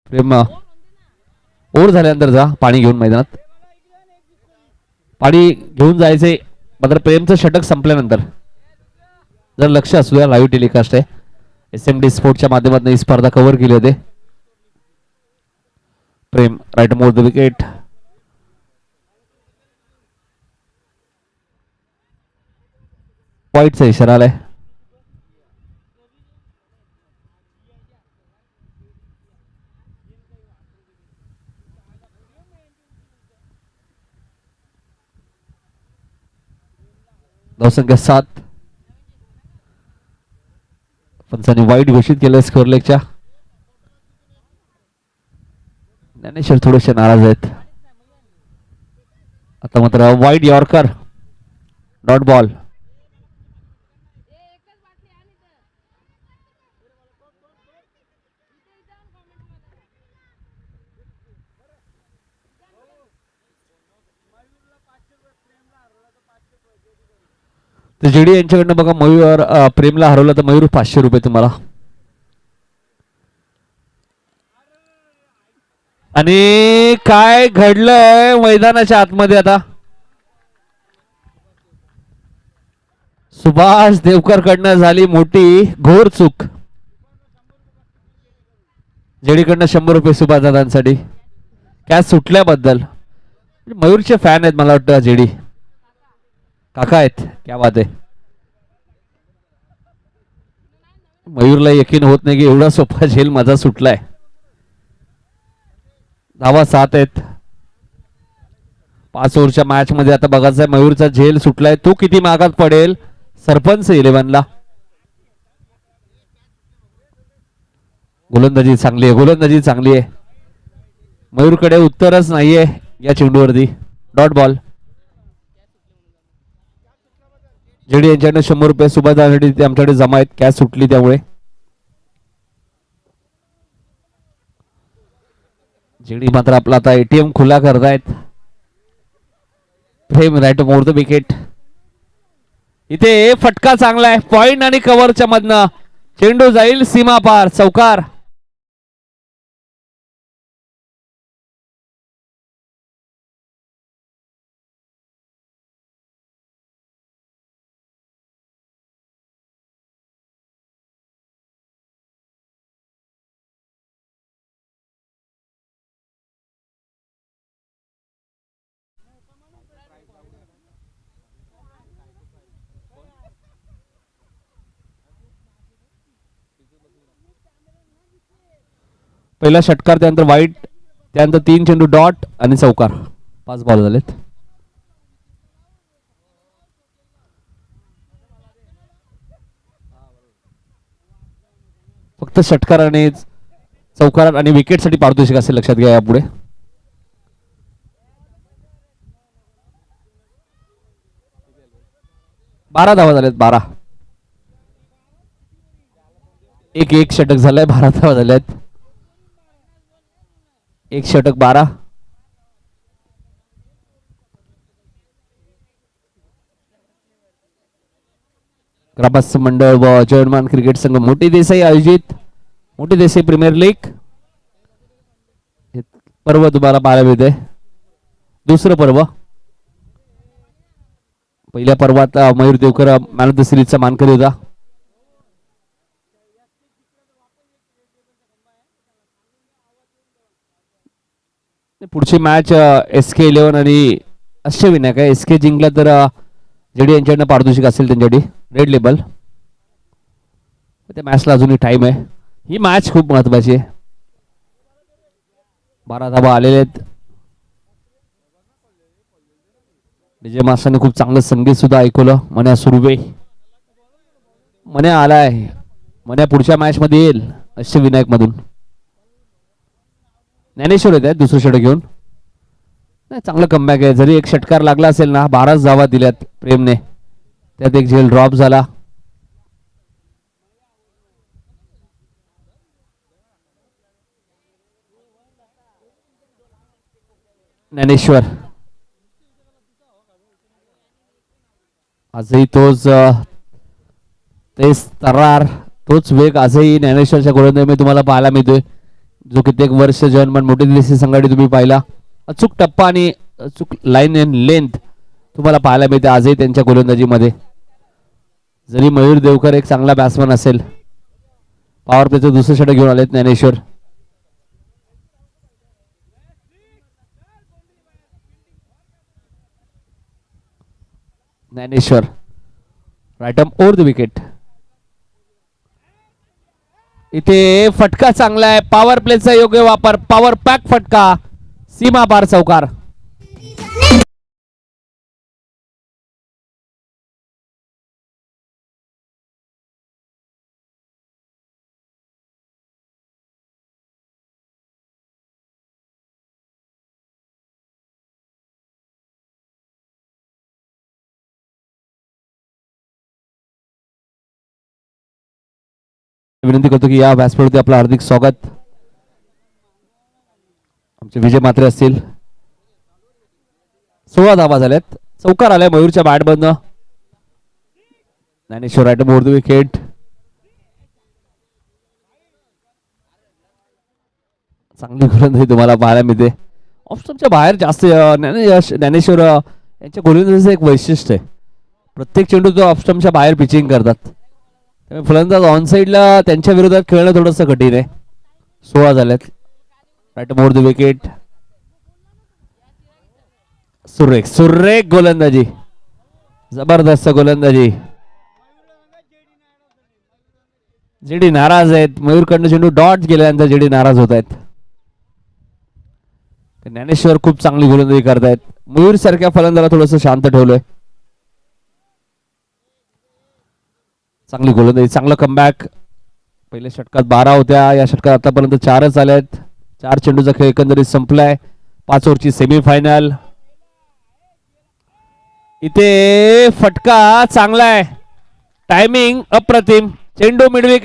प्रेम over झाल्यानंतर जा पाणी घेऊन मैदानात. पाणी घेऊन जायचे मात्र प्रेमचं षटक संपल्यानंतर. जर लक्ष असू द्या लाईव्ह टेलिकास्ट आहे. SMD स्पोर्टच्या माध्यमातून ही स्पर्धा कव्हर केली होते. प्रेम राईट मोर द विकेट. वाईटचा इशारा आलाय. धावसंख्या 7. पंचांनी वाईट घोषित केलं स्कोअर लेगच्या. ज्ञानेश्वर थोडेसे नाराज आहेत. आता मात्र वाईड यॉर्कर डॉट बॉल. तर जेडी यांच्याकडनं बघा मयूर प्रेमला हरवलं तर मयूर 500 रुपये तुम्हाला. आणि काय घडलंय मैदानाच्या आतमध्ये आता. सुभाष देवकर कडनं झाली मोठी घोर चूक. जेडीकडनं 100 रुपये सुभाष दादांसाठी कॅच सुटल्याबद्दल. मयूरचे फॅन आहेत मला वाटतं जेडी काका आहेत. क्या बात आहे. मयूरला यकीन होत नाही की एवढा सोपा झेल माझा सुटलाय. धावा 7 आहेत. 5 ओव्हरच्या मॅच मध्ये आता बघायचं आहे मयूरचा झेल सुटलाय तो किती मागात पडेल सरपंच 11ला. गोलंदाजी चांगली आहे. गोलंदाजी चांगली आहे. मयूरकडे उत्तरच नाहीये या चेंडूवरती. Dot ball. जेडी यांच्याकडे 100 रुपये सुभाषसाठी ते आमच्याकडे जमा आहेत. कॅच सुटली त्यामुळे. जेडी मात्र आपला आता ATM खुला करतायत. प्रेम राईट मोर द विकेट. इथे फटका चांगला आहे. पॉइंट आणि कव्हरच्या मधनं चेंडू जाईल सीमा पार. चौकार. पहिला षटकार त्यानंतर वाईट त्यानंतर 3 चेंडू डॉट आणि चौकार. 5 बॉल झालेत. फक्त षटकार आणि चौकार आणि विकेट साठी पारितोषिक असेल लक्षात घ्या यापुढे. बारा धावा झाल्यात. 12 एक षटक झालंय. 12 धावा झाल्यात. एक षटक 12. ग्रामस्थ मंडळ व जर्मन क्रिकेट संघ मोठी देसाई आयोजित मोठी देसाई प्रीमियर लीग पर्व तुम्हाला पाहायला मिळते. दुसरं पर्व. पहिल्या पर्वात Mayur Devkar man of the सिरीजचा मानकरी होता. पुढची मॅच SK 11 आणि अष्टविनायक आहे. SK जिंकला तर जेडी यांच्याकडनं पारितोषिक असेल त्यांच्यासाठी रेड लेबल. त्या मॅचला अजूनही टाइम आहे. ही मॅच खूप महत्वाची आहे. 12 धावा आलेले आहेत. विजय मास्टरने खूप चांगलं संगीत सुद्धा ऐकवलं. मन्या सुर्वे मन्या आलाय. मन्या पुढच्या मॅच मध्ये येईल अष्टविनायक मधून. ज्ञानेश्वर येत आहे दुसरं षटक घेऊन. नाही चांगलं कमबॅक आहे. जरी एक षटकार लागला असेल ना 12 धावा दिल्यात प्रेमने. त्यात एक झेल ड्रॉप झाला. ज्ञानेश्वर आजही तोच तेच तरार तोच वेग आजही ज्ञानेश्वरच्या गोलंदाजीमध्ये तुम्हाला पाहायला मिळतोय. जो कित्येक वर्ष जर्मन मोठी दिल्ली संघाडी तुम्ही पाहिला. अचूक टप्पा आणि अचूक लाईन अँड लेंथ तुम्हाला पाहायला मिळते आजही त्यांच्या गोलंदाजीमध्ये. जरी मयूर देवकर एक चांगला बॅट्समन असेल, पॉवर प्लेचं दुसरं षटक घेऊन आलेत Dnyaneshwar. Dnyaneshwar right arm over the wicket. इथे फटका चांगला आहे, पॉवर प्लेचा योग्य वापर, पॉवर पॅक फटका, सीमा पार चौकार. विनंती करतो की या व्यासपीठावरती आपलं हार्दिक स्वागत आमचे विजय मात्रे असतील. 16 धावा झाल्यात, चौकार आलाय मयूरच्या बॅट बंद. Dnyaneshwar right over the wicket. चांगली गोलंदाजी तुम्हाला पाहायला मिळते. ऑफस्टंपच्या बाहेर जास्त ज्ञानेश्वर यांच्या गोलंदाजीचं एक वैशिष्ट्य आहे, प्रत्येक चेंडू तो ऑफस्टंपच्या बाहेर पिचिंग करतात. फलंदाज ऑन साईडला त्यांच्या विरोधात खेळणं थोडंसं कठीण आहे. 16 झाल्यात, राईट ओव्हर द विकेट. सुरेख सुरेख गोलंदाजी, जबरदस्त गोलंदाजी. जेडी नाराज आहेत, मयूरकडनं चेंडू डॉट गेल्यानंतर जेडी नाराज होत आहेत. ज्ञानेश्वर खूप चांगली गोलंदाजी करतायत. मयूर सारख्या फलंदाजाला थोडंसं शांत ठेवलंय. चांगली गोलंदाजी, चांगलं कमबॅक. पहिल्या षटकात 12 होत्या, या षटकात आतापर्यंत 4च आल्यात. 4 चेंडूचा खेळ एकंदरीत संपलाय. 5 ओव्हरची सेमीफायनल. इथे फटका चांगला आहे, टायमिंग अप्रतिम, चेंडू मिडवी.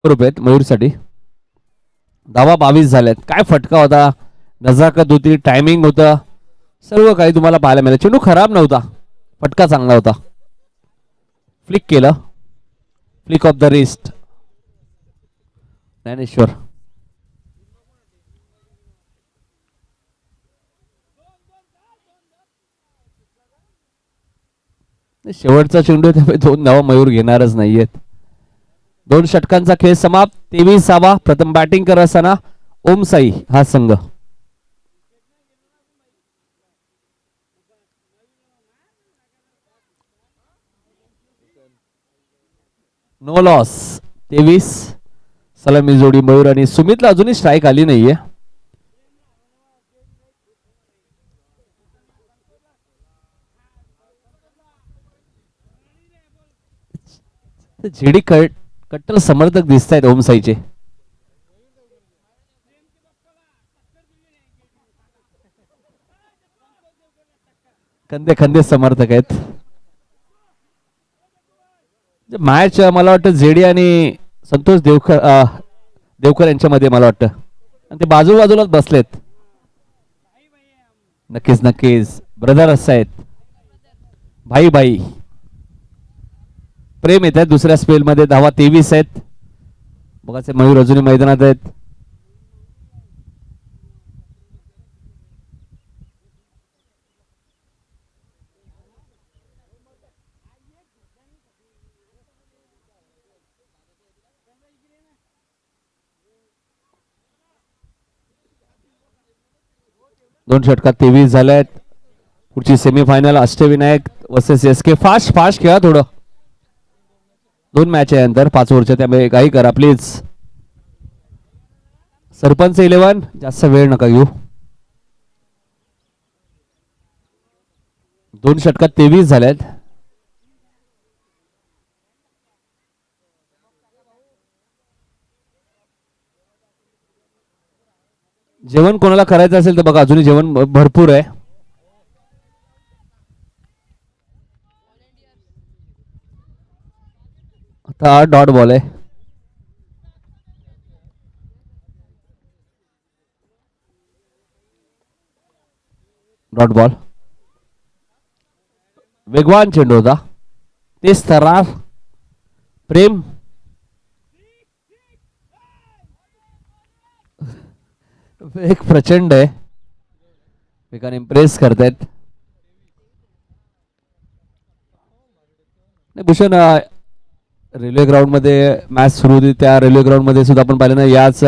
रुपये मयूरसाठी. धावा 22 झाल्यात. काय फटका होता, नजाकत होती, टायमिंग होतं, सर्व काही तुम्हाला पाहायला मिळालं. चेंडू खराब नव्हता, फटका चांगला होता. फ्लिक केलं, flick of the wrist. Dnyaneshwar शेवटचा चेंडू, त्यामुळे 2 धावा मयूर घेणारच नाहीयेत. 2 षटकांचा खेळ समाप्त. 23वा. प्रथम बॅटिंग करत असताना ओमसाई हा संघ. No loss. 23. सलामी जोडी मयूर आणि सुमितला अजूनही स्ट्राईक आली नाहीये. जेडी कट्टर समर्थक दिसत आहेत ओमसाईचे. खंदे खंदे समर्थक आहेत. मॅच मला वाटतं जेडी आणि संतोष देवकर यांच्यामध्ये मला वाटतं, आणि ते बाजूबाजूलाच बसलेत. नक्कीच नक्कीच ब्रदर असं आहेत, भाई भाई प्रेम येत आहेत. दुसऱ्या स्पेल मध्ये धावा 23 आहेत. बघाचे मयूर अजूनही मैदानात आहेत. दोन षटकात 23 झाले आहेत. पुढची semifinal Ashtavinayak versus SK. Fast fast खेळा थोडं, 2 मॅच आहे नंतर 5 ओव्हरच्या, त्यामुळे काही करा प्लीज. सरपंच 11 जास्त वेळ नका घेऊ. 2 षटकात 23 झाल्यात. जेवण कोणाला करायचं असेल तर बघा, अजूनही जेवण भरपूर आहे. आता डॉट बॉल आहे. Dot ball. वेगवान चेंडू होता. तेच थरार. प्रेम एक प्रचंड आहे. वेगाने इम्प्रेस करतायत. नाही भूषण, रेल्वे ग्राउंड मध्ये मॅच सुरू होती त्या रेल्वे ग्राउंड मध्ये सुद्धा आपण पाहिलं ना, याच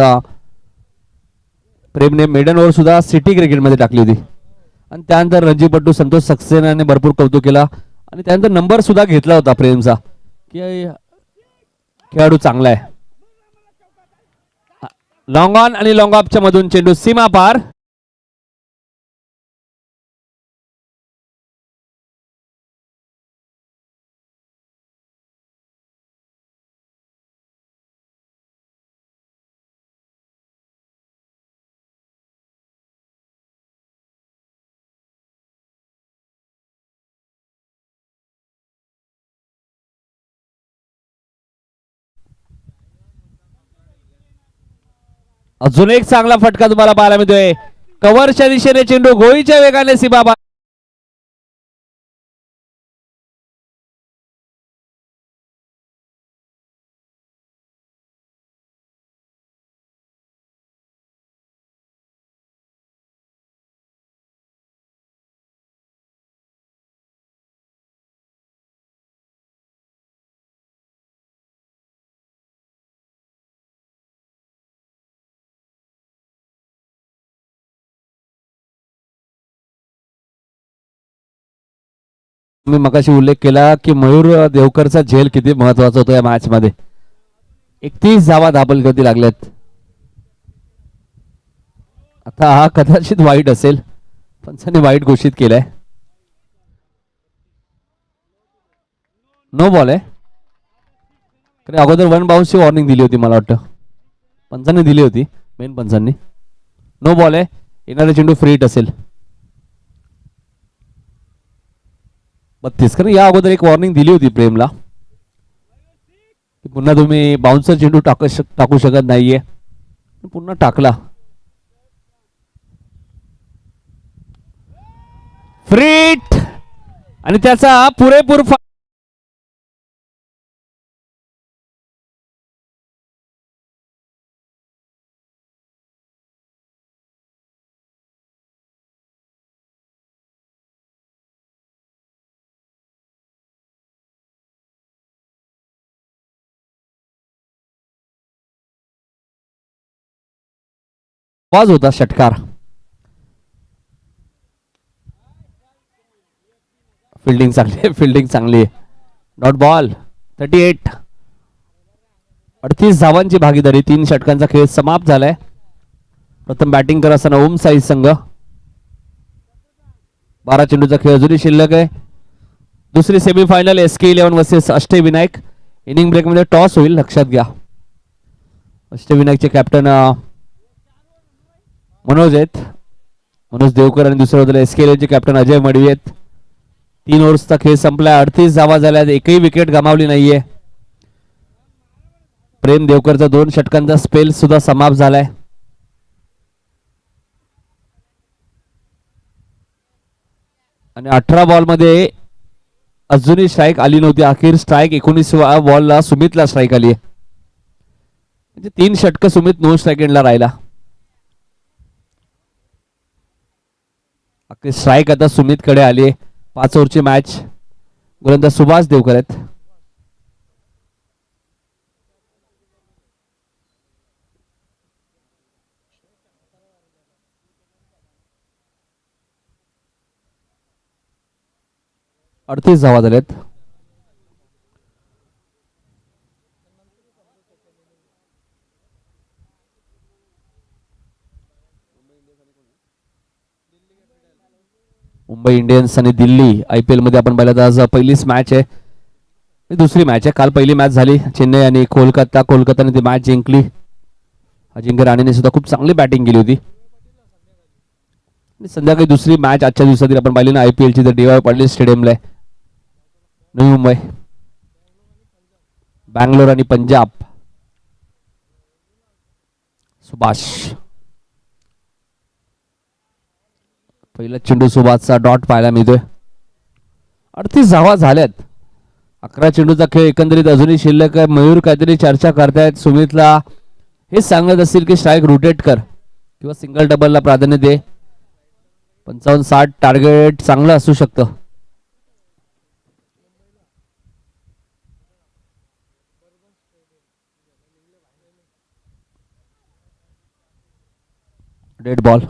प्रेमने मेडन ओव्हर सुद्धा सिटी क्रिकेटमध्ये टाकली होती. आणि त्यानंतर रणजीपट्टू संतोष सक्सेनाने भरपूर कौतुक केला आणि त्यानंतर नंबर सुद्धा घेतला होता प्रेमचा की खेळाडू चांगला आहे. लॉंग ऑन आणि लॉंग ऑफच्या मधून चेंडू सीमा पार. अजून एक चांगला फटका तुम्हाला पाहायला मिळतोय. कव्हरच्या दिशेने चेंडू गोळीच्या वेगाने सीमा पार. मी मगाशी उल्लेख केला की मयूर देवकरचा झेल किती महत्वाचा होतो या मॅच मध्ये. 31 धावा धाबलगती लागल्यात. आता हा कदाचित वाईट असेल. पंचाने वाईट घोषित केलाय. नो बॉल आहे. अगोदर वन बाउन्सची वॉर्निंग दिली होती मला वाटतं. पंचाने दिली होती. मेन पंचांनी. नो बॉल आहे. येणारा चेंडू फ्री हिट असेल. 32. कारण या अगोदर एक वॉर्निंग दिली होती प्रेमला की पुन्हा तुम्ही बाउन्सर चेंडू टाकू शकत नाहीये. पुन्हा टाकला. फ्री हिट आणि त्याचा पुरेपूर आवाज होता. षटकार. फिल्डिंग चांगली आहे. फिल्डिंग चांगली आहे. Dot ball. 38. 38 धावांची भागीदारी. 3 षटकांचा खेळ समाप्त झालाय. प्रथम बॅटिंग करत असताना ओम साई संघ. 12 चेंडूचा खेळ अजूनही शिल्लक आहे. दुसरी semifinal SK11 versus Ashtavinayak. Inning break मध्ये टॉस होईल, लक्षात घ्या. अष्टविनायकचे कॅप्टन मनोज आहेत. मनोज देवकर आणि दुसऱ्या बाजूला SK11चे कॅप्टन अजय मडवी आहेत. 3 ओव्हर्सचा खेळ संपलाय. 38 धावा झाल्यात. एकही विकेट गमावली नाहीये. प्रेम देवकरचा 2 षटकांचा स्पेल सुद्धा समाप्त झालाय. आणि 18 बॉल मध्ये अजूनही स्ट्राईक आली नव्हती. अखेर स्ट्राईक 19व्या बॉलला सुमितला स्ट्राईक आली आहे. म्हणजे 3 षटक सुमित नो स्ट्राईक एंडला राहिला. अखेर स्ट्राईक आता सुमित कडे आली आहे. 5 ओव्हरची मॅच. गोलंदाज सुभाष देवकर आहेत. अडतीस धावा झालेत. मुंबई इंडियन्स आणि दिल्ली IPL मध्ये आपण पाहिलं तर आज पहिलीच मॅच आहे. दुसरी मॅच आहे. काल पहिली मॅच झाली चेन्नई आणि कोलकाता. कोलकाताने ती मॅच जिंकली. अजिंक्य राणेने सुद्धा खूप चांगली बॅटिंग केली होती. संध्याकाळी दुसरी मॅच आजच्या दिवसातील आपण पाहिली ना IPL ची तर DY पाटील स्टेडियमला आहे, नवी मुंबई. बँगलोर आणि पंजाब. सुभाष. पहिला चेंडू सुभाषचा डॉट पाहायला मिळतोय. 38 धावा झाल्यात. 11 चेंडूचा खेळ एकंदरीत अजूनही शिल्लक आहे. मयूर काहीतरी चर्चा करतायत सुमितला. हेच सांगत असतील की स्ट्राईक रोटेट कर किंवा सिंगल डबलला प्राधान्य दे. 55-60 टार्गेट चांगलं असू शकतं. Dead ball.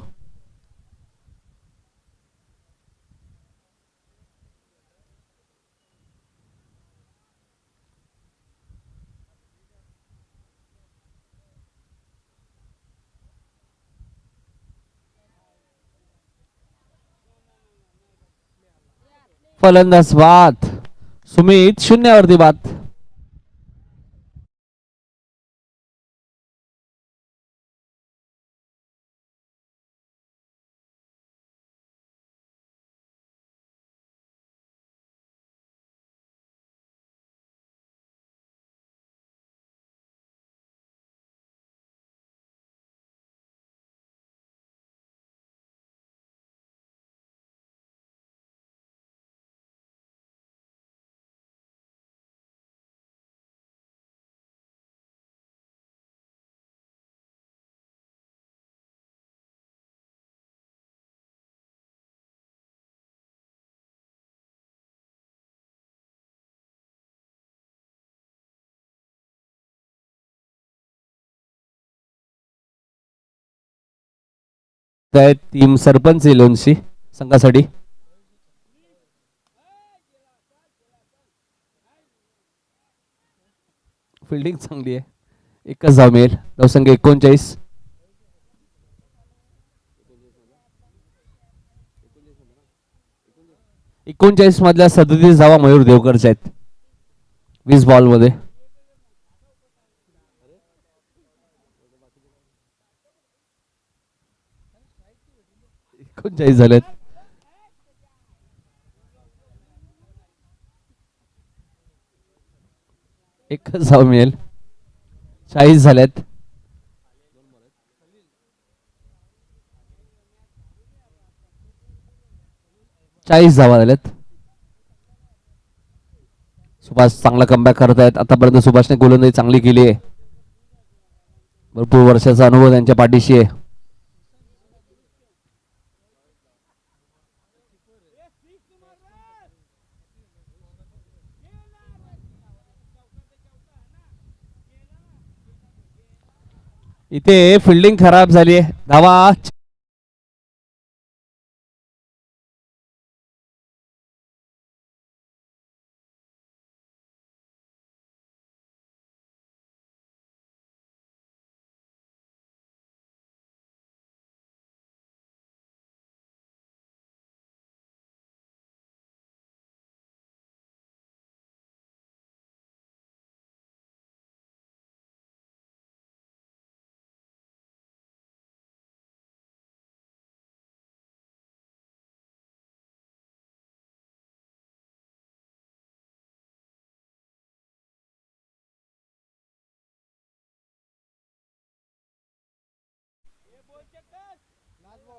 फलंदाज बाद. सुमित शून्यावरती बाद. टीम सरपंच एलोनशी संघासाठी. फिल्डिंग चांगली आहे. एकच धाव मिळेल. धावसंख्या 39. मधल्या 37 धावा मयूर देवकरच्या आहेत 20 बॉल मध्ये. 39 झालेत. एकच धाव मिळेल. 40 झाल्यात. धावा झाल्यात. सुभाष चांगला कमबॅक करत आहेत. आतापर्यंत सुभाषने गोलंदाजी चांगली केली आहे. भरपूर वर्षाचा अनुभव त्यांच्या पाठीशी आहे. इथे फिल्डिंग खराब झाली आहे. धावा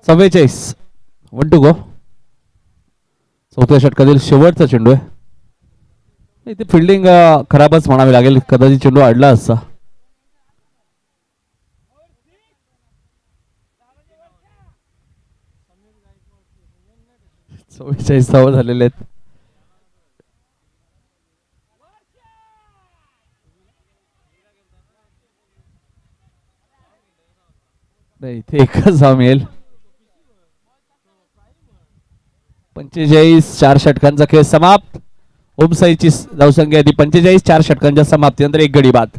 चव्वेचाळीस. 1 टू गो. चौथ्या षटकातील शेवटचा चेंडू आहे. इथे फिल्डिंग खराबच म्हणावी लागेल. कदाचित चेंडू अडला असता. 44 धावा झालेले आहेत. इथे एकच धाव मिळेल. 45 4 षटकांचा खेळ समाप्त. ओमसाईची धावसंख्या 45 4 षटकांच्या समाप्तीनंतर एक गडी बाद.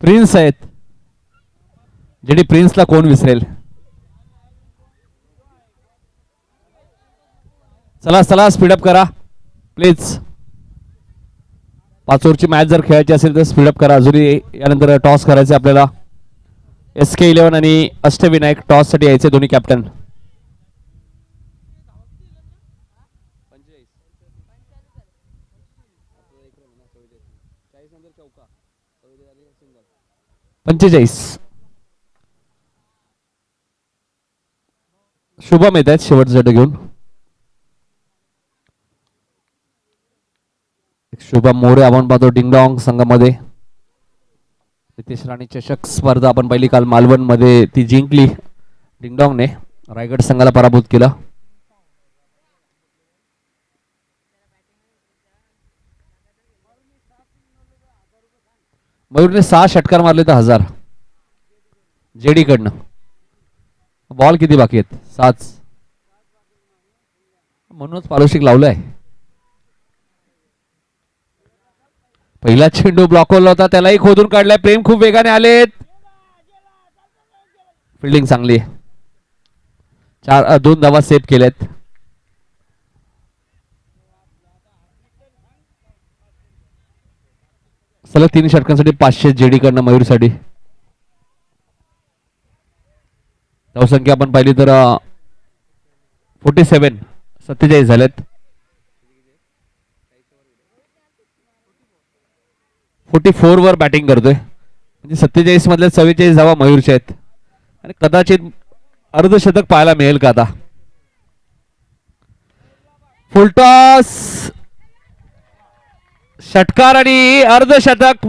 प्रिन्स आहेत. जेडी प्रिन्सला कोण विसरेल. चला चला स्पीडअप करा प्लीज. 5 ओव्हरची मॅच जर खेळायची असेल तर स्पीडअप करा. अजूनही यानंतर टॉस करायचे आपल्याला. SK11 आणि अष्टविनायक टॉस साठी यायचे दोन्ही कॅप्टन. पंचेचाळीस. शुभम येत आहेत शेवटचा चेंडू घेऊन. शुभम मोरे आपण पाहतो डिंगडॉंग संघामध्ये. नितेश राणे चषक स्पर्धा आपण पहिली काल मालवण मध्ये ती जिंकली डिंगडॉंगने. रायगड संघाला पराभूत केला. मयूरने 6 षटकार मारले तर 1000 जेडी कडनं. बॉल किती बाकी आहेत. 7. म्हणूनच पालोशिक लावलाय. पहिला चेंडू ब्लॉकवला होता त्यालाही खोदून काढलाय. प्रेम खूप वेगाने आलेत. फिल्डिंग चांगली आहे. 2 धावा सेव्ह केल्यात. सलग 3 षटकांसाठी 500 जेडी कडनं मयूरसाठी. धावसंख्या आपण पाहिली तर 47 झाल्यात. 44 वर बॅटिंग करतोय. म्हणजे 47 मधल्या 44 धावा मयूरच्या आहेत. आणि कदाचित अर्धशतक पाहायला मिळेल का आता. फुलटॉस षटकार आणि अर्धशतक.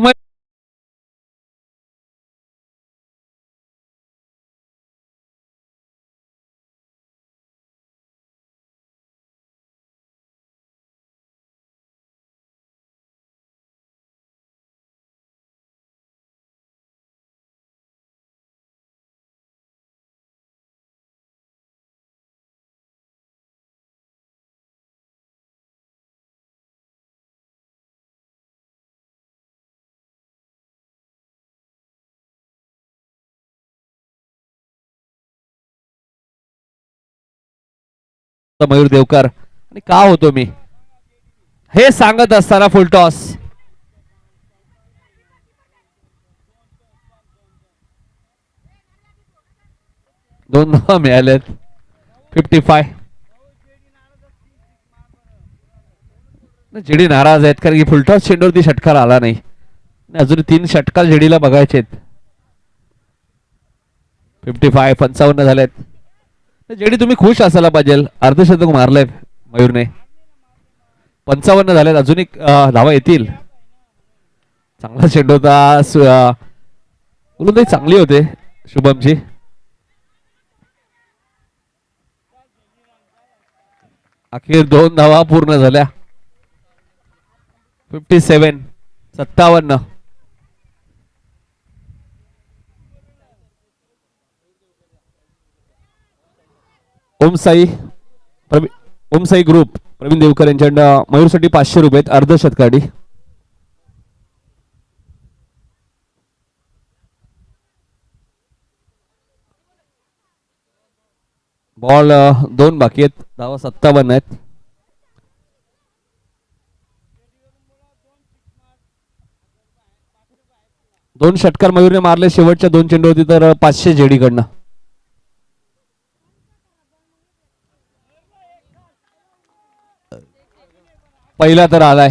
मयूर देवकर आणि का होतो मी हे सांगत असताना फुलटॉस. दोन धावा मिळालेत. 55. जेडी नाराज आहेत कारण की फुलटॉस चेंडूवरती षटकार आला नाही. अजून 3 षटकार जेडीला बघायचे आहेत. 55 55 झालेत. जेडी तुम्ही खुश असायला पाहिजे. अर्धशतक मारलंय मयूरने. 55 झालेत. अजून एक धावा येतील. चांगला चेंडू होता. गोलंदाजी चांगली होते शुभमची. अखेर 2 धावा पूर्ण झाल्या. 57. ओमसाई ग्रुप प्रवीण देवकर यांच्याकडं मयूरसाठी 500 रुपये आहेत अर्धशतकाडी. बॉल 2 बाकी आहेत. धावा 57 आहेत. दोन षटकार मयूरने मारले शेवटच्या 2 चेंडूवरती तर 500 जेडी कडनं. पहिला तर आलाय.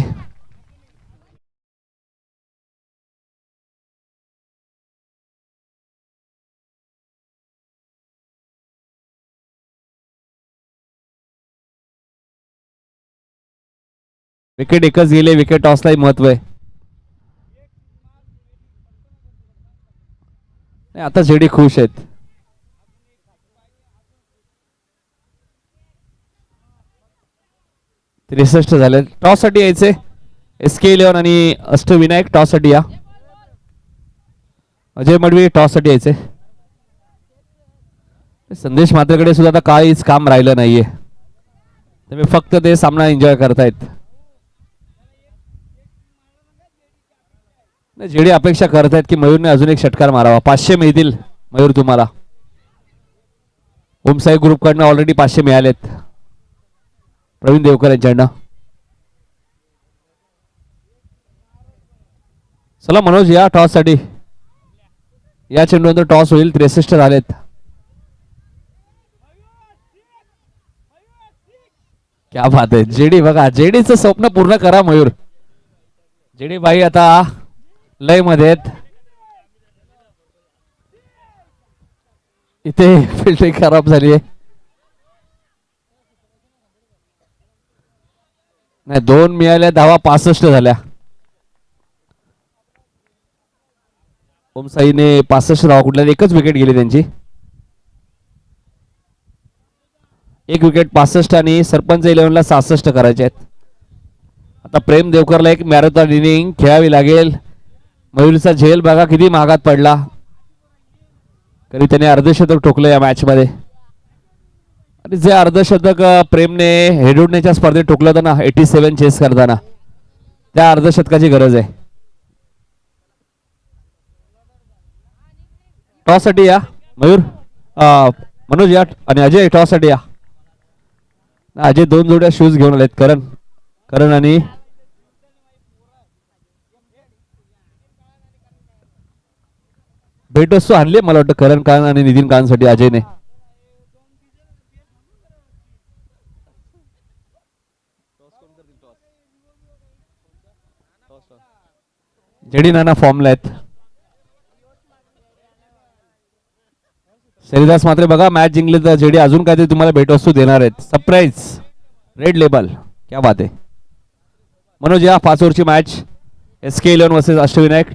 विकेट एकच गेले. विकेट टॉसलाही महत्व आहे. आता जेडी खुश आहेत. 63 झाले. टॉस साठी यायचे. SK11 आणि अष्टविनायक टॉस साठी या. अजय मडवी टॉस साठी यायचे. संदेश मात्रेकडे सुद्धा आता काहीच काम राहिलं नाहीये. तुम्ही फक्त ते सामना एन्जॉय करतायत. जेडी अपेक्षा करतायत की मयूरने अजून एक षटकार मारावा. 500 मिळतील मयूर तुम्हाला. ओमसाई ग्रुप कडनं ऑलरेडी 500 मिळालेत प्रवीण देवकर यांच्याकडनं. चला मनोज या टॉस साठी. या चेंडूनंतर टॉस होईल. 63 झालेत. क्या बात आहे. जेडी बघा, जेडीचं स्वप्न पूर्ण करा मयूर. जेडी बाई आता लय मध्ये आहेत. इथे फिल्डिंग खराब झाली आहे. नाही 2 मिळाल्या, धावा 65 झाल्या. ओमसाईने 65 धावा, कुठल्या एकच विकेट गेली त्यांची. एक विकेट 65 आणि सरपंच 11ला 66 करायचे आहेत. आता प्रेम देवकरला एक मॅरेथॉन इनिंग खेळावी लागेल. मयूरचा झेल बघा किती महागात पडला. तरी त्याने अर्धशतक ठोकलं या मॅच मध्ये. आणि जे अर्धशतक प्रेमने हेडुडण्याच्या स्पर्धेत ठोकलं होतं ना 87 चेस करताना, त्या अर्धशतकाची गरज आहे. टॉस साठी या मयूर. मनोज या आणि अजय टॉस साठी या. अजय 2 जोड्या शूज घेऊन आलेत. करण आणि भेटवस्तू आणली मला वाटतं करण कान आणि नितीन कानसाठी अजयने. जेडी नाना फॉर्मला आहेत. श्रीदास मात्र बघा मॅच जिंकले तर जेडी अजून काहीतरी तुम्हाला भेटवस्तू देणार आहेत. Surprise red label. क्या बात आहे. मनोज या 5 ओव्हरची match. SK11 versus Ashtavinayak.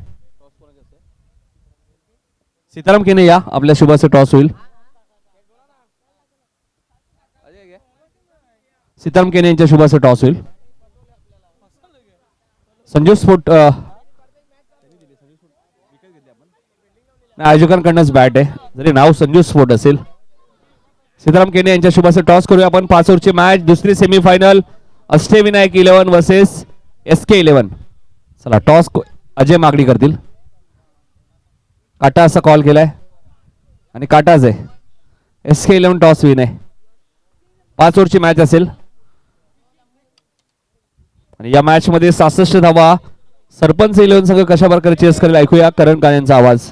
Sitaram Kene या, आपल्या शुभाचे टॉस होईल. सीताराम केने यांच्या शुभाचे टॉस होईल. संजू स्पोर्ट आयोजकांकडनंच बॅट आहे, जरी नाव संजू स्पोर्ट असेल. सीताराम केने यांच्या शुभाचे टॉस करूया आपण. 5 ओव्हरची मॅच, दुसरी सेमीफायनल. Ashtavinayak 11 versus SK11. चला टॉस अजय मागणी करतील. काटा असा कॉल केलाय आणि काटाच आहे. SK11 टॉस विन आहे. 5 ओव्हरची मॅच असेल आणि या मॅच मध्ये 66 धावा. सरपंच 11 संघ कशा प्रकारे चेस करेल ऐकूया करण कान यांचा आवाज.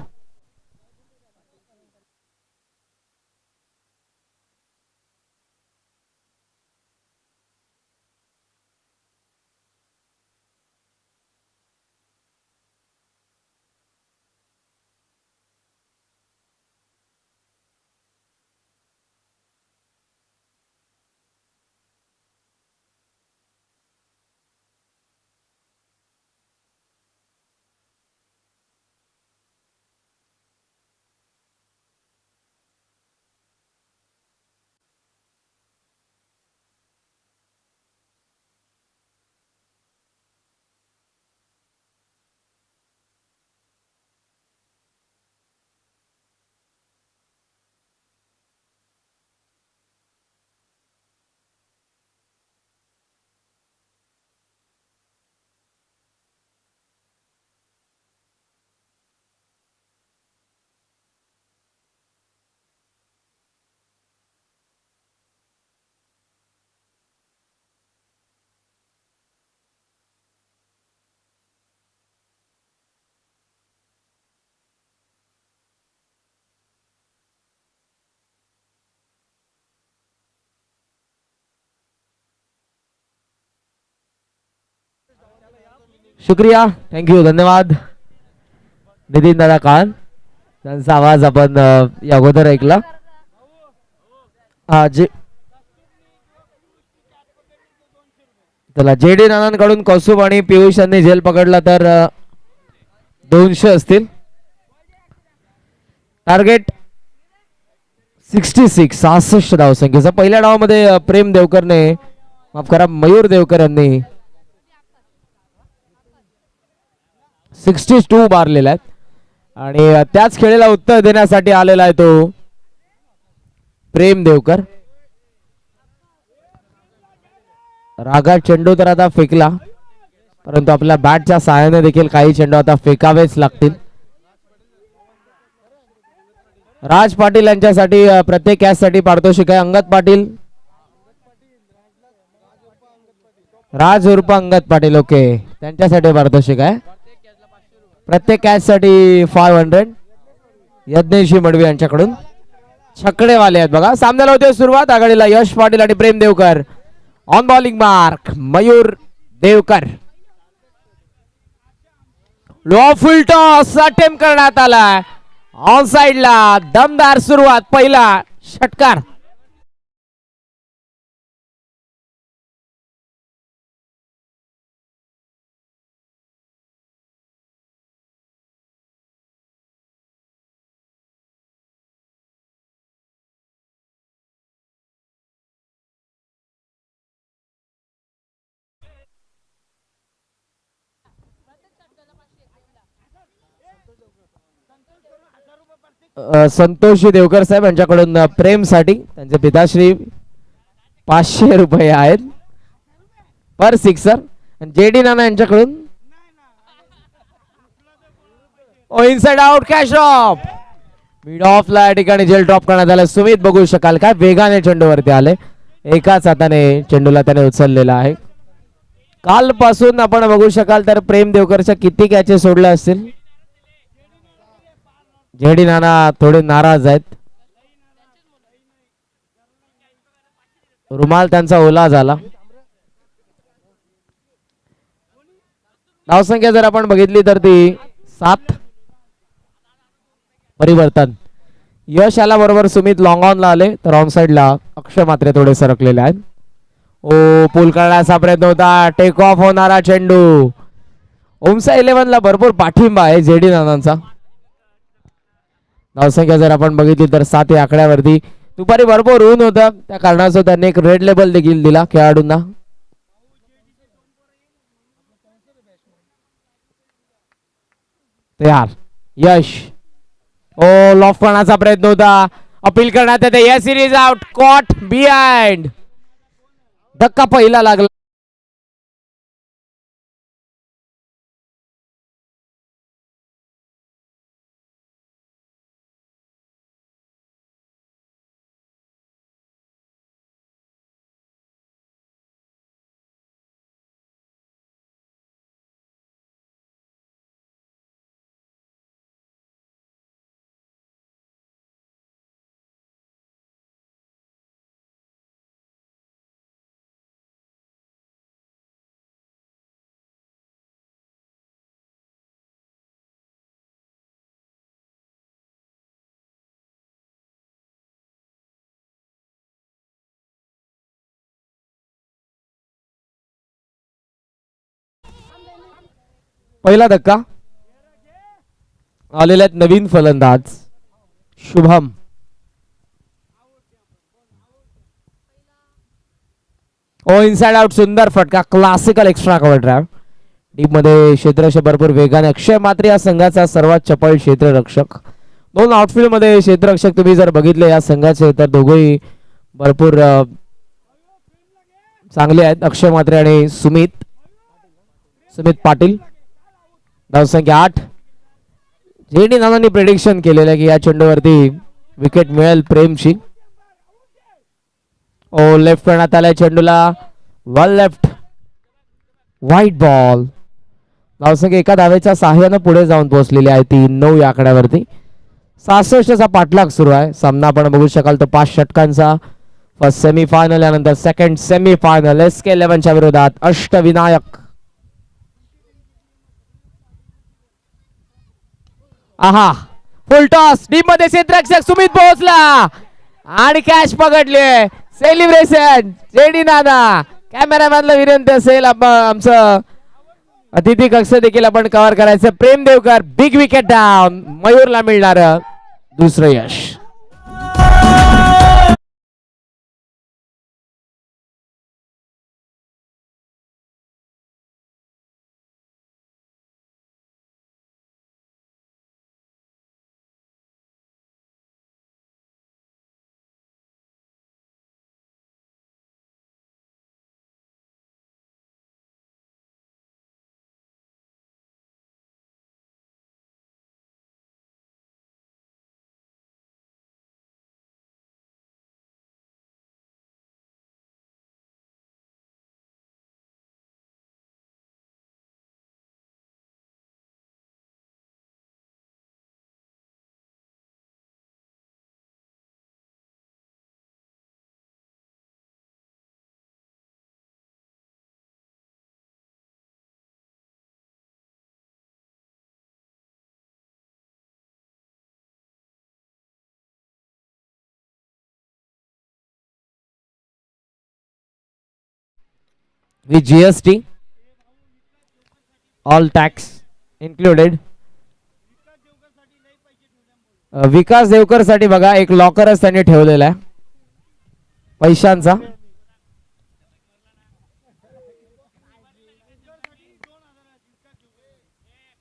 शुक्रिया, थँक्यू, धन्यवाद नितीन दादा कान. त्यांचा आवाज आपण या अगोदर ऐकला. जे चला जेडी नानांकडून कौस्तुभ आणि पियुष यांनी झेल पकडला तर 200 असतील. टार्गेट 66 धावसंख्येचा. पहिल्या डावामध्ये प्रेम देवकरने, माफ करा मयूर देवकर यांनी 62 मारलेला आहे आणि त्याच खेळीला उत्तर देण्यासाठी आलेला आहे तो प्रेम देवकर. रागा चेंडू तर आता फेकला. परंतु आपल्या बॅटच्या सहाय्याने देखील काही चेंडू आता फेकावेच लागतील. राज पाटील यांच्यासाठी प्रत्येक कॅच साठी पारितोषिक आहे. अंगद पाटील, राज उर्फ अंगद पाटील, ओके, त्यांच्यासाठी पारितोषिक आहे. प्रत्येक कॅच साठी 500. यज्ञेशी मडवी यांच्याकडून छकडेवाले आहेत बघा. सामन्याला होते सुरुवात. आघाडीला यश पाटील आणि Prem Devkar. On bowling mark Mayur Devkar. Low full toss attempt करण्यात आला. ऑन साइडला दमदार सुरुवात. पहिला षटकार. संतोषी देवकर साहेब यांच्याकडून प्रेमसाठी त्यांचे पिताश्री 500 रुपये आहेत पर सिक्सर. जेडी नाना यांच्याकडून inside out cash drop. Mid of ला या ठिकाणी जेल ड्रॉप करण्यात आला. सुमित बघू शकाल काय वेगाने चेंडूवरती आले. एकाच हाताने चेंडूला त्याने उचललेला आहे. कालपासून आपण बघू शकाल तर प्रेम देवकरच्या किती कॅचेस सोडल्या असतील. जेडी नाना थोडे नाराज आहेत. रुमाल त्यांचा ओला झाला. धावसंख्या जर आपण बघितली तर ती 7. परिवर्तन. यश आला बरोबर सुमित लॉंग ऑन ला आले तर ऑन साइडला अक्षय मात्रे थोडे सरकलेले आहेत. ओ पूल करण्याचा प्रयत्न होता. टेक ऑफ होणारा चेंडू. ओमसा 11 ला भरपूर पाठिंबा आहे जेडी नानांचा. धावसंख्या जर आपण बघितली तर 7 या आकड्यावरती. दुपारी भरपूर ऊन होतं त्या कारणास्तव त्यांनी एक रेड लेबल देखील दिला खेळाडूंना. तयार. यश ओ लॉफ करण्याचा प्रयत्न होता. अपील करण्यात येते. या सिरीज आउट. Caught behind. धक्का पहिला लागला. पहिला धक्का. आलेले आहेत नवीन फलंदाज शुभम. ओ इनसाइड आउट. सुंदर फटका. Classical extra cover drive. Deep मध्ये क्षेत्ररक्षक भरपूर वेगाने. अक्षय मात्रे या संघाचा सर्वात चपळ क्षेत्ररक्षक. 2 आउटफील्ड मध्ये क्षेत्ररक्षक तुम्ही जर बघितले या संघाचे तर दोघेही भरपूर चांगले आहेत. अक्षय मात्रे आणि सुमित पाटील. धावसंख्या 8. जेडी नानांनी प्रेडिक्शन केलेलं आहे की या चेंडूवरती विकेट मिळेल प्रेमची. ओ लेफ्ट करण्यात आलाय चेंडूला. One left. White ball. धावसंख्या एका धावेच्या सहाय्यानं पुढे जाऊन पोहोचलेली आहे ती 9 या आकड्यावरती. 66 चा पाठलाग सुरू आहे. सामना आपण बघू शकाल तो 5 षटकांचा. फर्स्ट सेमीफायनल यानंतर सेकंड सेमीफायनल. SK 11 च्या विरोधात अष्टविनायक. आहा फुल टॉस. डीप मध्ये क्षेत्ररक्षक सुमित पोहोचला आणि कॅच पकडले. सेलिब्रेशन जेडी नाना. कॅमेरामॅनला विनंती असेल आमचं अतिथी कक्ष देखील आपण कव्हर करायचं. Prem Devkar big wicket down. मयूरला मिळणार दुसरं यश. With GST, all tax included. Vikas Devkar साठी बघा एक लॉकरच त्यांनी ठेवलेला आहे पैशांचा.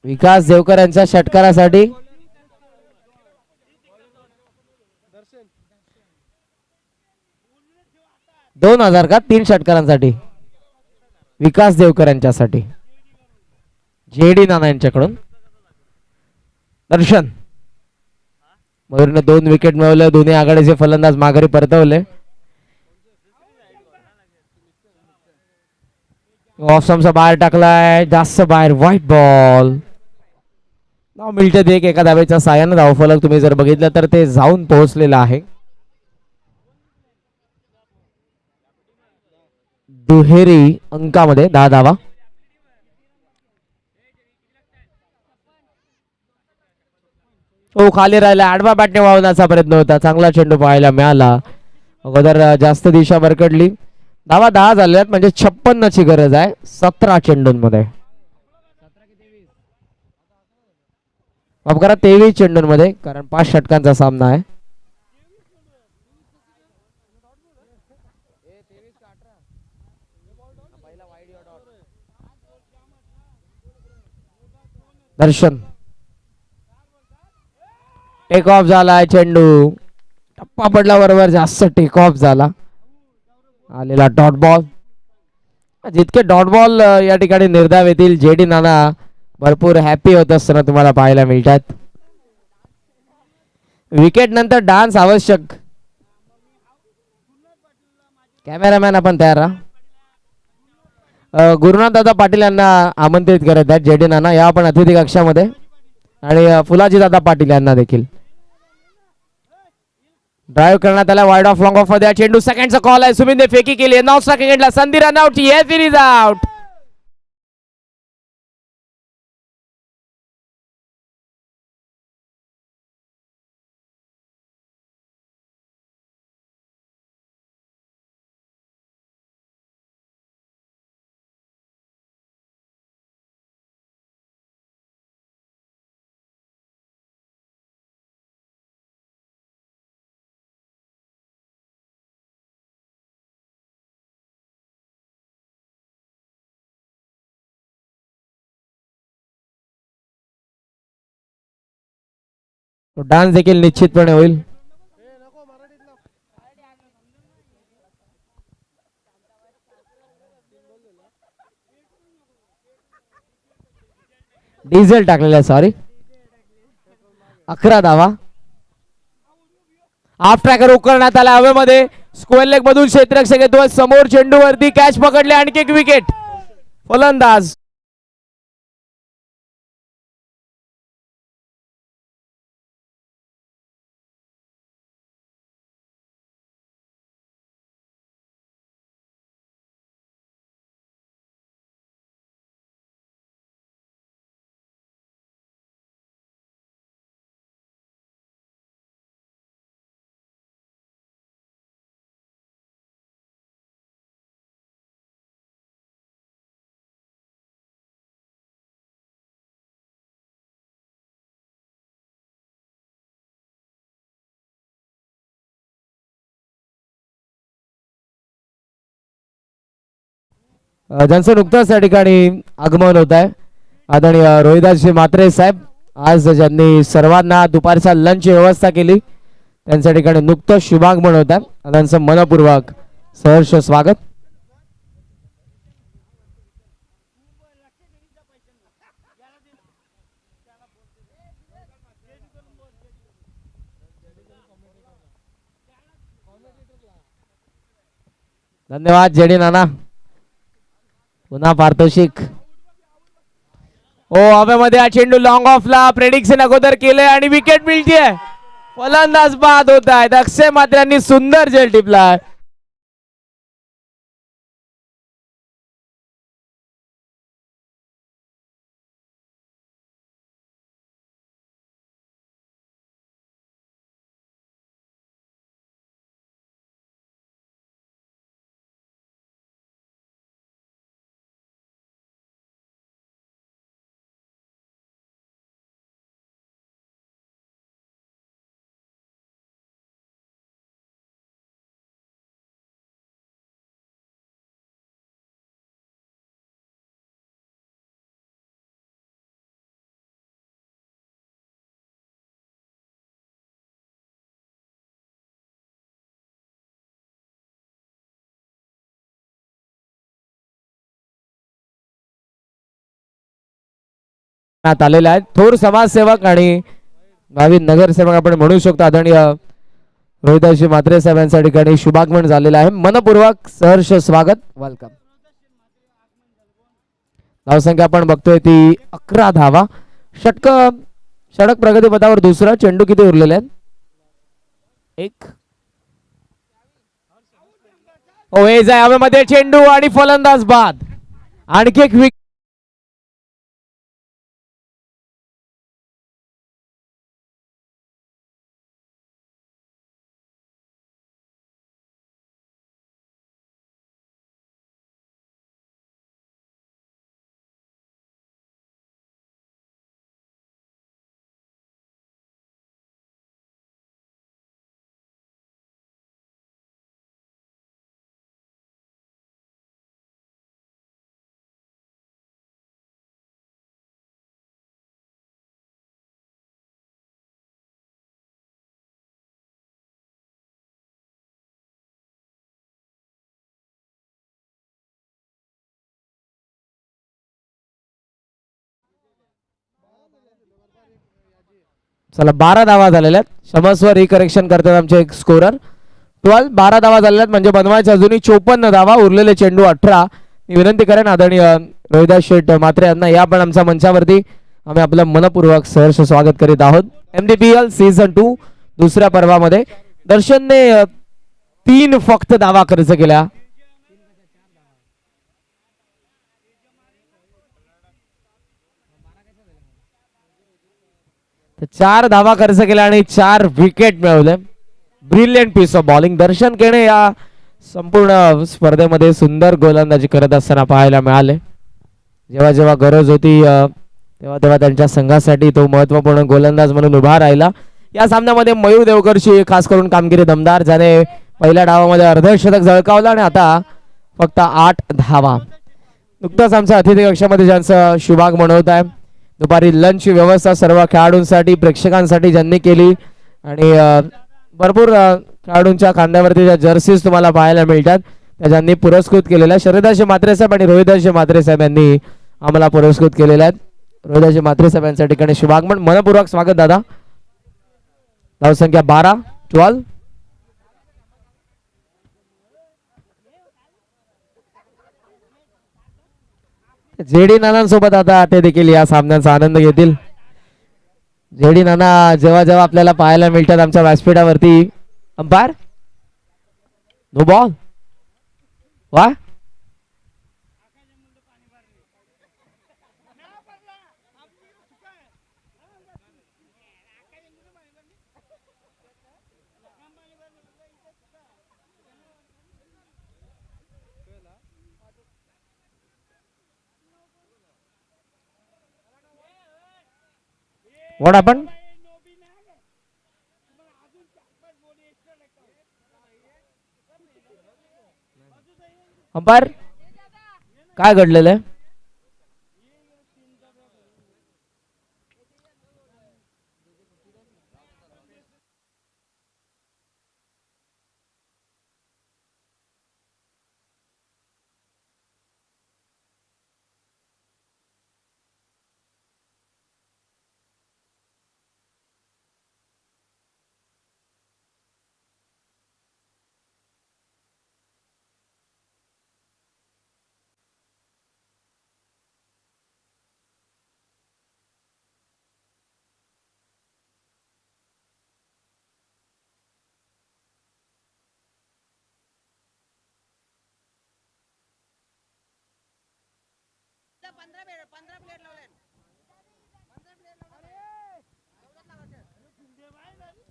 विकास देवकर यांच्या षटकारासाठी 2,000 का 3 षटकारांसाठी विकास देवकर यांच्यासाठी JD नाना यांच्याकडून. दर्शन मयूरने 2 विकेट मिळवले. दोन्ही आघाडीचे फलंदाज माघारी परतवले. ऑफ स्टंपचा बाहेर टाकलाय, जास्त बाहेर, व्हाईट बॉल. 9 मिनिटात एका धावेच्या साहाय्याने धावफलक तुम्ही जर बघितलं तर ते जाऊन पोहोचलेलं आहे. दुहेरी अंकामध्ये 10 धावा. हो खाली राहिला, आडवा बॅटने वावण्याचा प्रयत्न होता. चांगला चेंडू पाहायला मिळाला. अगोदर जास्त दिशा भरकडली. धावा 10 झाल्यात म्हणजे 56 ची गरज आहे 17 चेंडूंमध्ये. माफ करा 23 चेंडूंमध्ये, कारण 5 षटकांचा सामना आहे. दर्शन टेक ऑफ झालाय चेंडू. टप्पा पडला बरोबर, जास्त टेक ऑफ झाला. आलेला डॉट बॉल. जितके डॉट बॉल या ठिकाणी निर्धाव येतील JD नाना भरपूर हॅपी होत असताना तुम्हाला पाहायला मिळतात. विकेट नंतर डान्स आवश्यक. कॅमेरामॅन आपण तयार राहा. गुरुनाथ दादा पाटील यांना आमंत्रित करत आहेत JD नाना या आपण अतिथी कक्षामध्ये, आणि फुलाजी दादा पाटील यांना देखील. ड्राइव्ह करण्यात आला, वाइड ऑफ लॉंग ऑफ मध्ये चेंडू. सेकंडचा कॉल आहे, सुमितने फेकी केली. 9 सेकंडला संधी रन आउट. ये सिरीज आउट. डान्स देखील निश्चितपणे होईल. डिझेल टाकलेला आहे, सॉरी. 11 धावा. हाफ ट्रॅकर उकळण्यात आला हवेमध्ये. स्क्वेअर लेग मधून क्षेत्ररक्षक येतो समोर, चेंडू वरती, कॅच पकडले, आणखी एक विकेट. फलंदाज ज्यांचं नुकतंच त्या ठिकाणी आगमन होत आहे, आदरणीय रोहिदासजी म्हात्रे साहेब, आज ज्यांनी सर्वांना दुपारच्या लंच व्यवस्था केली, त्यांच्या ठिकाणी नुकतं शुभागमन होत आहे. त्यांचं मनपूर्वक सहर्ष स्वागत. धन्यवाद JD नाना. पुन्हा पारितोषिक. हो हवेमध्ये हा चेंडू लॉंग ऑफला प्रेडिक्शन अगोदर केलंय आणि विकेट मिळतीये. फलंदाज बाद होत आहेत. अक्षय म्हात्रेंनी सुंदर झेल टिपला. आलेले आहेत. थोर समाजसेवक आणि भावी नगरसेवक आपण म्हणू शकतो आदरणीय रोहिदासजी म्हात्रे साहेब यांच्या ठिकाणी शुभागमन झालेलं आहे. मनपूर्वक सहर्ष स्वागत, वेलकम. धावसंख्या आपण बघतोय ती 11 धावा. षटक प्रगती पथावर दुसरा. चेंडू किती उरलेले आहेत? एक. ओएज आहे हवेमध्ये चेंडू आणि फलंदाज बाद. आणखी एक विकेट. चला 12 धावा झालेल्या आहेत. क्षमस्व रिकरेक्शन करतात आमचे एक स्कोरर. 12 धावा झालेल्या आहेत म्हणजे बनवायचे अजूनही 54 धावा. उरलेले चेंडू 18. मी विनंती करेन आदरणीय रोहिदास शेठ म्हात्रे यांना या पण आमच्या मंचावरती आम्ही आपलं मनपूर्वक सहर्ष स्वागत करीत आहोत. MDPL सीझन 2 दुसऱ्या पर्वामध्ये दर्शनने 3 फक्त धावा खर्च केल्या. तर 4 धावा खर्च केल्या आणि 4 विकेट मिळवले. Brilliant piece of bowling. Darshan Kene या संपूर्ण स्पर्धेमध्ये सुंदर गोलंदाजी करत असताना पाहायला मिळाले. जेव्हा जेव्हा गरज होती तेव्हा तेव्हा त्यांच्या संघासाठी तो महत्त्वपूर्ण गोलंदाज म्हणून उभा राहिला. या सामन्यामध्ये मयूर देवकरची खास करून कामगिरी दमदार. ज्याने पहिल्या डावामध्ये अर्धशतक झळकावलं आणि आता फक्त 8 धावा. नुकताच आमच्या अतिथी कक्षामध्ये ज्यांचं शुभागमन होत आहे. दुपारी लंच व्यवस्था सर्व खेळाडूंसाठी प्रेक्षकांसाठी ज्यांनी केली आणि भरपूर खेळाडूंच्या खांद्यावरती ज्या जर्सीज तुम्हाला पाहायला मिळतात त्या ज्यांनी पुरस्कृत केलेल्या शरदाजी म्हात्रे साहेब आणि रोहिदासजी म्हात्रे साहेब यांनी आम्हाला पुरस्कृत केलेल्या आहेत. रोहिदासजी म्हात्रे साहेब यांच्या ठिकाणी शुभागमन. मनपूर्वक स्वागत दादा. धावसंख्या 12. जेडी नानांसोबत आता ते देखील या सामन्याचा आनंद घेतील. जेडी नाना जेव्हा जेव्हा आपल्याला पाहायला मिळतात आमच्या व्यासपीठावरती. Umpire no ball. वा व्हॉट हॅपन. अंपायर काय घडलेलं आहे?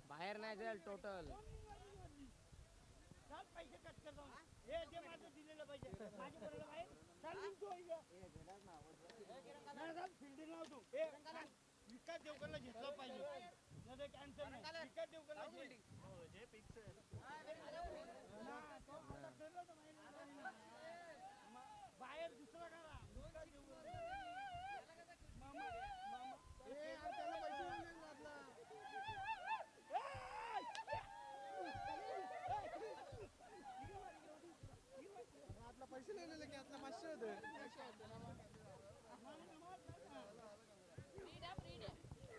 बाहेर नाही जाईल टोटल.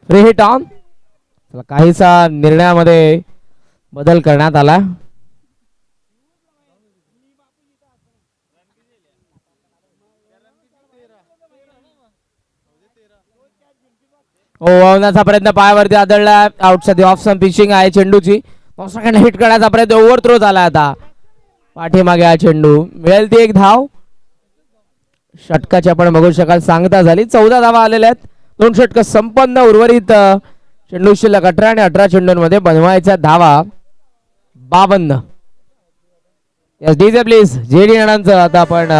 Free hit on. काहीसा निर्णयामध्ये बदल करण्यात आला. ओवण्याचा प्रयत्न पायावरती आदळला. आउटसाठी ऑफ स्टंप पिचिंग आहे चेंडूची. सेकंड हिट करण्याचा प्रयत्न ओव्हर थ्रो झाला. आता पाठीमागे हा चेंडू मिळेल ती एक धाव. षटकाची आपण बघू शकाल सांगता झाली. 14 धावा आलेल्या आहेत. 2 षटक संपन्न. उर्वरित चेंडू शिल्लक 18 आणि 18 चेंडूंमध्ये बनवायच्या धावा 52. यस डीजे प्लीज जेडी राणांचं आता आपण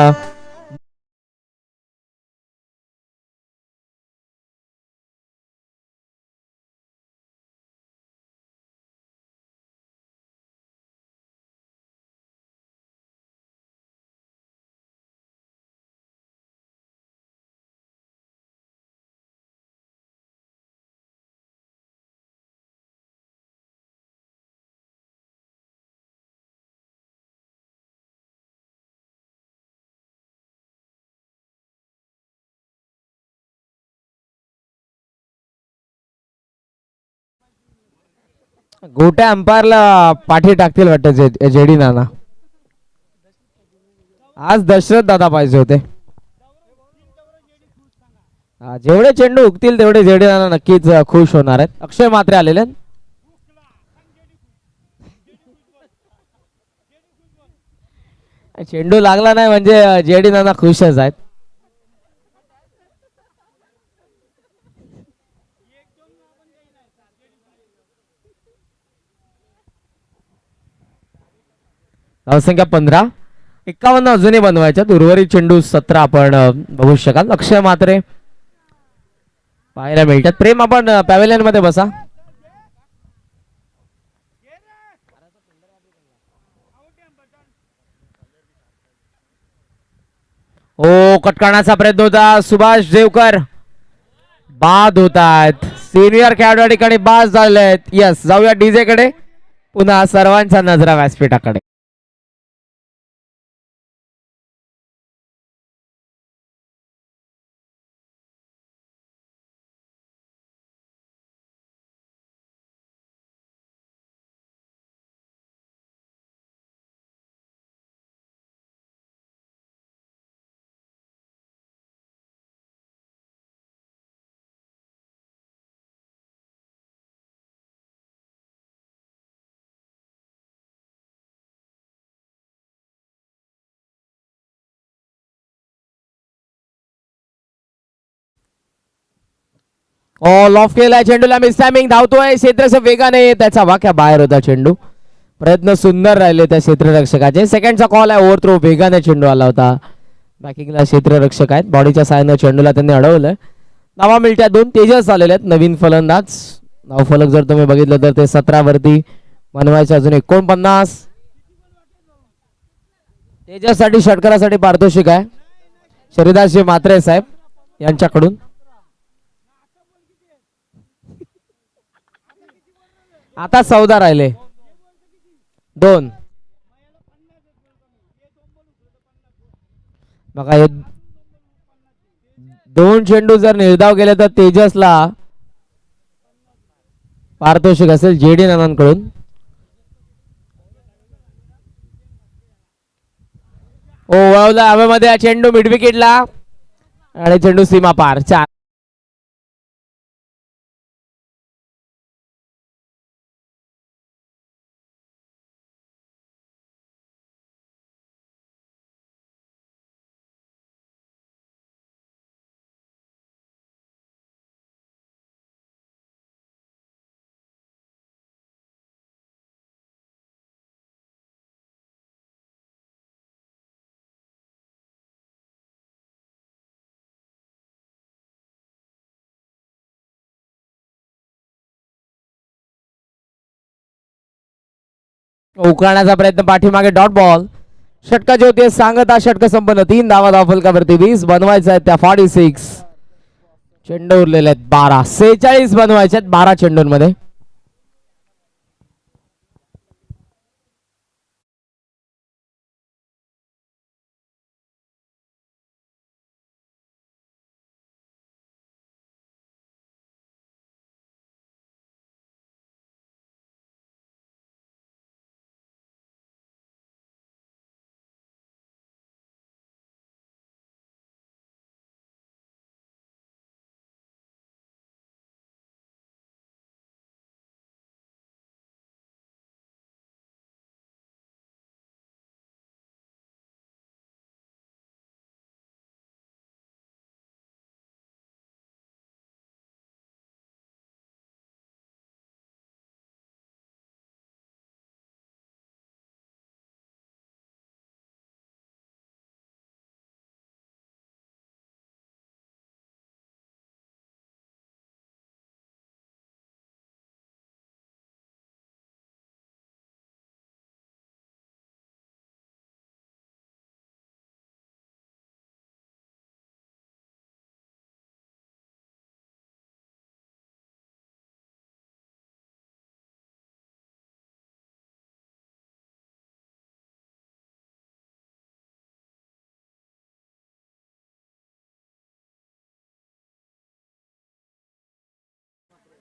गोट्या अंपायरला पाठी टाकतील वाटतं जेडी नाना. आज दशरथ दादा पाहिजे होते. जेवढे चेंडू उगतील तेवढे जेडी नाना नक्कीच खुश होणार आहेत. अक्षय मात्रे आलेले आहेत. चेंडू लागला नाही म्हणजे जेडी नाना खुशच आहेत. धावसंख्या 15. 51 अजूनही बनवायच्यात. उर्वरित चेंडू 17 आपण बघू शकाल. अक्षय मात्रे पाहायला मिळतात. प्रेम आपण पॅव्हेलियन मध्ये बसा. ओ कटकाणाचा प्रयत्न होता. सुभाष देवकर बाद होत आहेत. सिनियर खेळाडू ठिकाणी बाद झाले आहेत. यस जाऊया डीजे कडे. पुन्हा सर्वांच्या नजरा व्यासपीठाकडे. ऑफ केलाय चेंडूला. Miss timing. धावतोय क्षेत्ररक्षक वेगाने. त्याचा वाक्या बाहेर होता चेंडू. प्रयत्न सुंदर राहिले त्या क्षेत्ररक्षकाचे. सेकंडचा कॉल आहे. ओव्हर थ्रो वेगाने चेंडू आला होता. बॅकिंगला क्षेत्ररक्षक आहेत. बॉडीच्या साहाय्याने चेंडूला त्यांनी अडवलंय. धावा मिळत्या 2. तेजस आलेले आहेत नवीन फलंदाज. फलक जर तुम्ही बघितलं तर ते 17 वरती बनवायचे. अजून 49. तेजस साठी षटकारासाठी पारितोषिक आहे शरीदासजी मात्रे साहेब यांच्याकडून. आता 14 राहिले. 2 बघा हे 2 चेंडू जर निर्धाव केले तर तेजसला पारितोषिक असेल जेडी नानांकडून. ओ वळवला हवेमध्ये चेंडू मिड विकेटला आणि चेंडू सीमा पार. 4उकळण्याचा प्रयत्न पाठीमागे डॉट बॉल. षटकाची होती सांगता. षटक संपन्न. 3 धावा धावफलकावरती 20 बनवायचं आहेत त्या 46. चेंडू उरलेले आहेत 12. 46 बनवायचे आहेत 12 चेंडूंमध्ये.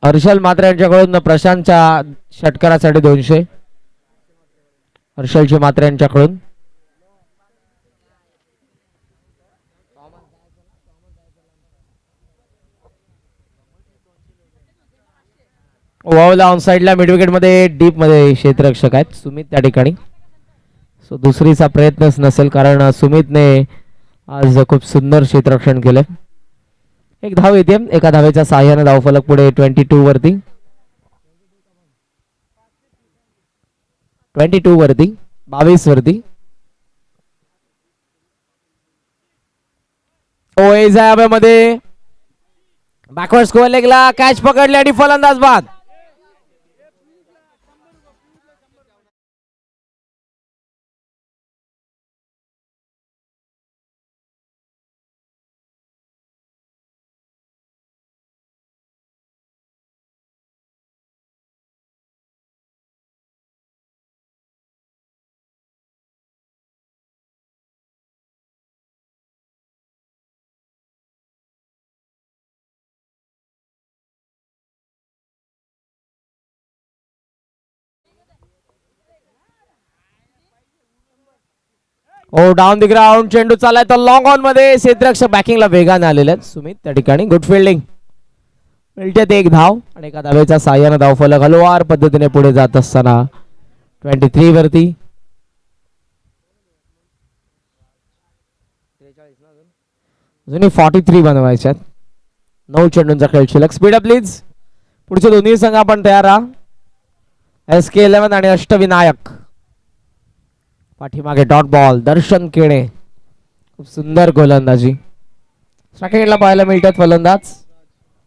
हर्षल मात्रे यांच्याकडून प्रशांतच्या षटकारासाठी 200. हर्षलची मात्रे यांच्याकडून. वावला ऑन साइडला मिड विकेट मध्ये डीप मध्ये क्षेत्ररक्षक आहेत सुमित त्या ठिकाणी. सो दुसरीचा प्रयत्नच नसेल कारण सुमितने आज खूप सुंदर क्षेत्ररक्षण केलं. एक धाव येते एका धावेच्या साह्याने धावफलक पुढे 22 वरती. 22 वरती 22 वरती. ओएझा मध्ये बॅकवर्ड स्कोअर लेगला कॅच पकडली आणि फलंदाज बाद. ओ डाऊन द ग्राउंड चेंडू चाललाय तर लॉंग ऑन मध्ये क्षेत्ररक्षक बॅकिंगला वेगाने आलेले आहेत सुमित त्या ठिकाणी. Good fielding. मिळते एक धाव आणि एका धावेच्या साह्याने धावफलक हलवार पद्धतीने पुढे जात असताना 23 वरती. अजूनही 43 बनवायच्यात. 9 चेंडूंचा खेळ शिल्लक. Speed up please. पुढचे दोन्ही संघ आपण तयार राहा. SK11 आणि अष्टविनायक. पाठीमागे डॉट बॉल दर्शन केणे. खूप सुंदर गोलंदाजी सेकंडला पाहायला मिळतात. फलंदाज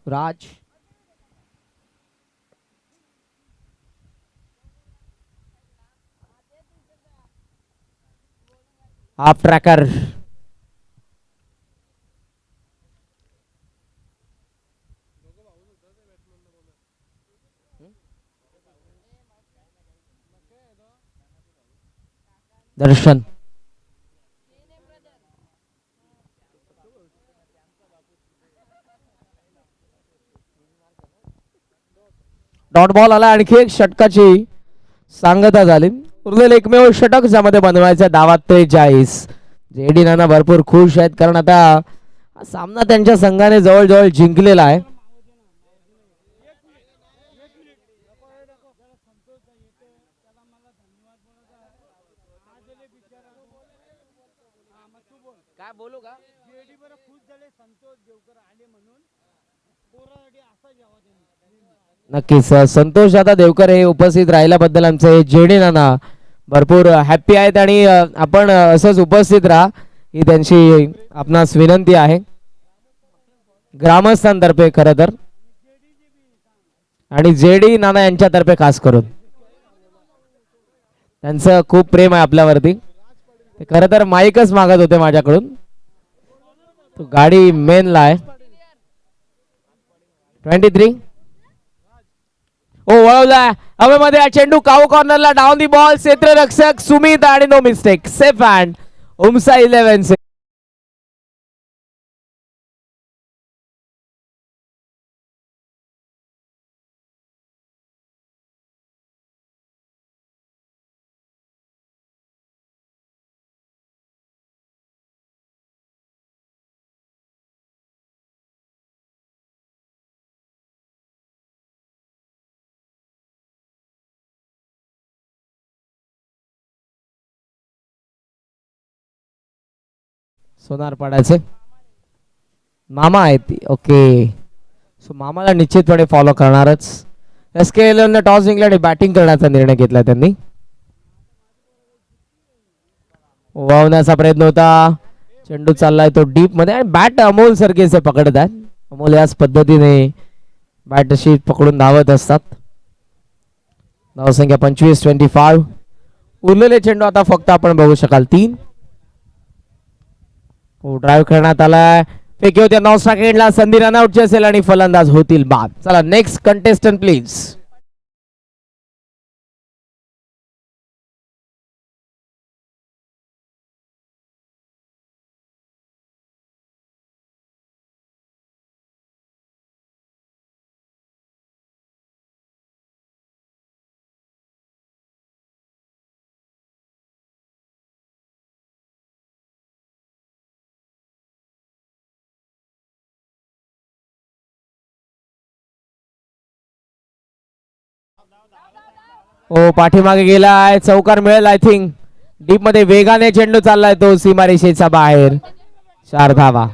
Raj. Half tracker. Darshan. Dot ball आला. आणखी एक षटकाची सांगता झाली. उरलेलं एकमेव षटक ज्यामध्ये बनवायचं डावात 43. जेडी नाना भरपूर खुश आहेत कारण आता सामना त्यांच्या संघाने जवळजवळ जिंकलेला आहे. काय बोलू का नक्कीच. संतोष दादा देवकर हे उपस्थित राहिल्याबद्दल आमचे जेडी नाना भरपूर हॅप्पी आहेत आणि आपण असंच उपस्थित राहा ही त्यांची आपणास विनंती आहे ग्रामस्थांतर्फे खरं तर आणि जेडी नाना यांच्यातर्फे खास करून. त्यांचं खूप प्रेम आहे आपल्यावरती. ते खरं तर माईकच मागत होते माझ्याकडून. तो गाडी मेनला आहे. 23. ओ वळवला हवेमध्ये चेंडू काऊ कॉर्नरला डाऊन दी बॉल. क्षेत्ररक्षक सुमित आणि नो मिस्टेक सेफ हँड. उमसा 11. सोनार पाडायचे मामा आहेत. ओके सो मामाला निश्चितपणे फॉलो करणारच. SK11 टॉस जिंकला आणि बॅटिंग करण्याचा निर्णय घेतला त्यांनी. वावण्याचा प्रयत्न होता. चेंडू चाललाय तो डीप मध्ये आणि बॅट अमोल सरकेसे पकडत आहेत. अमोल याच पद्धतीने बॅट अशी पकडून धावत असतात. धावसंख्या 25. उरलेले चेंडू आता फक्त आपण बघू शकाल 3. ड्राईव्ह करण्यात आलाय. फेकी होत्या 9 सेकंडला. संधी रनआउटची असेल आणि फलंदाज होतील बाद. चला नेक्स्ट कंटेस्टंट प्लीज. ओ पाठीमागे गेलाय, चौकार मिळेल आय थिंक. डीप मध्ये वेगाने चेंडू चाललाय तो सीमारेषेच्या बाहेर. 4 धावा.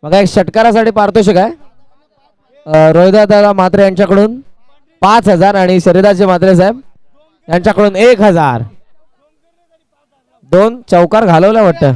बघा एक षटकारासाठी पारितोषिक आहे रोहिदास दादा म्हात्रे यांच्याकडून 5,000 आणि शरीराचे म्हात्रे साहेब यांच्याकडून 1,000. 2 चौकार घालवला वाटतं.